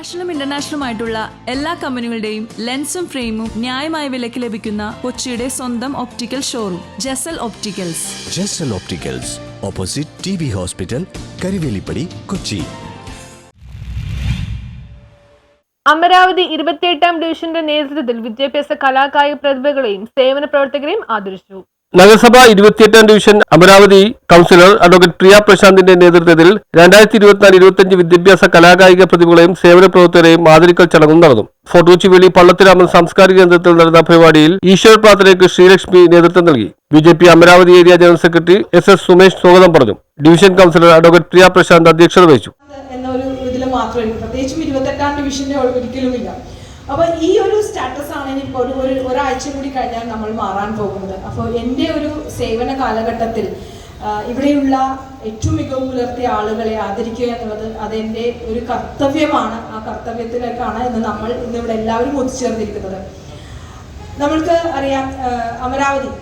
നാഷണലും ഇന്റർനാഷണലുമായിട്ടുള്ള എല്ലാ കമ്പനികളുടെയും ലെൻസും ഫ്രെയിമും ന്യായമായ വിലയ്ക്ക് ലഭിക്കുന്ന കൊച്ചിയുടെ സ്വന്തം optical showroom Jesal opticals. Jesal opticals, opposite TB hospital, Karivelippady, Kochi. Amaravathi 28ാം ഡിവിഷന്റെ നേതൃത്വത്തിൽ വിദ്യാഭ്യാസ കലാകായിക പ്രതിഭകളെയും സേവന പ്രവർത്തകരെയും ആദരിച്ചു. നഗരസഭ 28ാം division Amaravathi councillor advocate Priya പ്രശാന്തിന്റെ നേതൃത്വത്തിൽ 2024-25 വിദ്യാഭ്യാസ കലാകായിക പ്രതിഭകളെയും സേവന പ്രവർത്തകരെയും ആദരിക്കൽ ചടങ്ങും നടന്നു. ഫോർട്ട് കൊച്ചി വെളി പള്ളത്തിരാമൻ സാംസ്കാരിക കേന്ദ്രത്തിൽ നടന്ന പരിപാടിയിൽ ഈശ്വര പ്രാർത്ഥനയ്ക്ക് ശ്രീലക്ഷ്മി നേതൃത്വം നൽകി. BJP Amaravathi area general secretary SS Sumesh സ്വാഗതം പറഞ്ഞു. Division councillor advocate Priya Prashanth അധ്യക്ഷത വഹിച്ചു. മാത്രമേ പ്രത്യേകിച്ചും 28ാം ഡിവിഷന്റെ ഒരിക്കലുമില്ല. അപ്പോൾ ഈ ഒരു സ്റ്റാറ്റസ് ആണ് ഇനിയിപ്പോൾ ഒരാഴ്ച കൂടി കഴിഞ്ഞാൽ നമ്മൾ മാറാൻ പോകുന്നത്. അപ്പോൾ എൻ്റെ ഒരു സേവന കാലഘട്ടത്തിൽ ഇവിടെയുള്ള ഏറ്റവും മികവ് പുലർത്തിയ ആളുകളെ ആദരിക്കുക എന്നുള്ളത് അതെൻ്റെ ഒരു കർത്തവ്യമാണ്. ആ കർത്തവ്യത്തിലേക്കാണ് നമ്മൾ ഇന്നിവിടെ എല്ലാവരും ഒത്തുചേർന്നിരിക്കുന്നത്. നമ്മൾക്ക് അറിയാം, അമരാവതി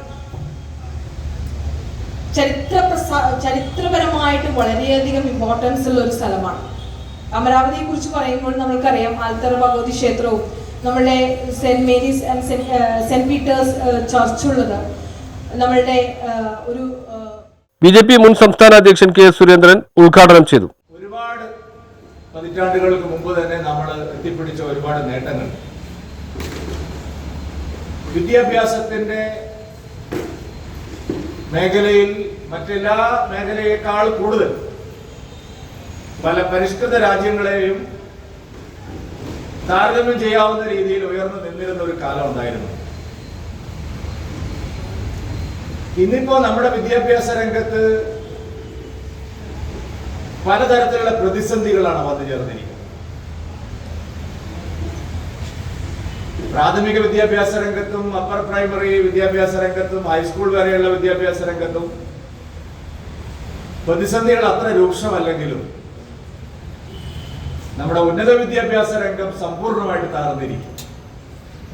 ചരിത്രപരമായിട്ട് വളരെയധികം ഇമ്പോർട്ടൻസ് ഉള്ള ഒരു സ്ഥലമാണ്. അമരാവതിയെ കുറിച്ച് പറയുമ്പോൾ നമ്മൾക്കറിയാം ആൽത്തറ ഭഗവതി ക്ഷേത്രവും നമ്മളുടെ saint Mary's and saint Peter's ചർച്ചുള്ളത് നമ്മളുടെ ഒരു BJP മുൻ സംസ്ഥാന അധ്യക്ഷൻ K. സുരേന്ദ്രൻ ഉദ്ഘാടനം ചെയ്തു. ഒരുപാട് പതിറ്റാണ്ടുകൾക്ക് മുമ്പ് തന്നെ നമ്മൾ എത്തിപ്പിടിച്ച ഒരുപാട് നേട്ടങ്ങൾ വിദ്യാഭ്യാസത്തിന്റെ മേഖലയിൽ മറ്റെല്ലാ മേഖലയേക്കാൾ കൂടുതൽ പല പരിഷ്കൃത രാജ്യങ്ങളെയും താരതമ്യം ചെയ്യാവുന്ന രീതിയിൽ ഉയർന്നു നിന്നിരുന്ന ഒരു കാലം ഉണ്ടായിരുന്നു. ഇന്നിപ്പോ നമ്മുടെ വിദ്യാഭ്യാസ രംഗത്ത് പലതരത്തിലുള്ള പ്രതിസന്ധികളാണ് വന്നു ചേർന്നിരിക്കുന്നത്. പ്രാഥമിക വിദ്യാഭ്യാസ രംഗത്തും അപ്പർ പ്രൈമറി വിദ്യാഭ്യാസ രംഗത്തും ഹൈസ്കൂൾ വരെയുള്ള വിദ്യാഭ്യാസ രംഗത്തും പ്രതിസന്ധികൾ അത്ര രൂക്ഷമല്ലെങ്കിലും നമ്മുടെ ഉന്നത വിദ്യാഭ്യാസ രംഗം സമ്പൂർണ്ണമായിട്ട് താഴ്ന്നിരിക്കും.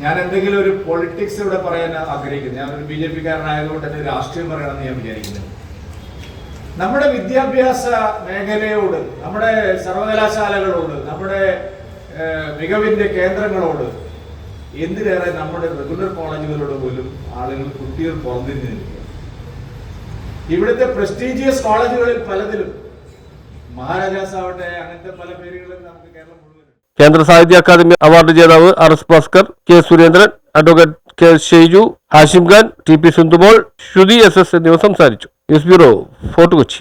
ഞാൻ എന്തെങ്കിലും ഒരു പൊളിറ്റിക്സ് ഇവിടെ പറയാൻ ആഗ്രഹിക്കുന്നു. ഞാനൊരു BJP കാരനായതുകൊണ്ട് തന്നെ രാഷ്ട്രീയം പറയണമെന്ന് ഞാൻ വിചാരിക്കുന്നത്. നമ്മുടെ വിദ്യാഭ്യാസ മേഖലയോട്, നമ്മുടെ സർവകലാശാലകളോട്, നമ്മുടെ മികവിന്റെ കേന്ദ്രങ്ങളോട്, എന്തിനേറെ നമ്മുടെ റെഗുലർ കോളേജുകളോട് പോലും ആളുകൾ കുട്ടികൾ പുറന്തിരിഞ്ഞു നിൽക്കുക. ഇവിടുത്തെ പ്രസ്റ്റീജിയസ് കോളേജുകളിൽ പലതിലും മഹാരാജാസ് ആവട്ടെ, അങ്ങനത്തെ പല പേരുകളും നമുക്ക് കേരളം മുഴുവൻ. കേന്ദ്ര സാഹിത്യ അക്കാദമി അവാർഡ് ജേതാവ് RS Bhaskar, K. Surendran, advocate K. Shaiju, Hashim Khan, TP Sindhumol, Sruthi SS എന്നിവർ സംസാരിച്ചു. News bureau, Fort Kochi.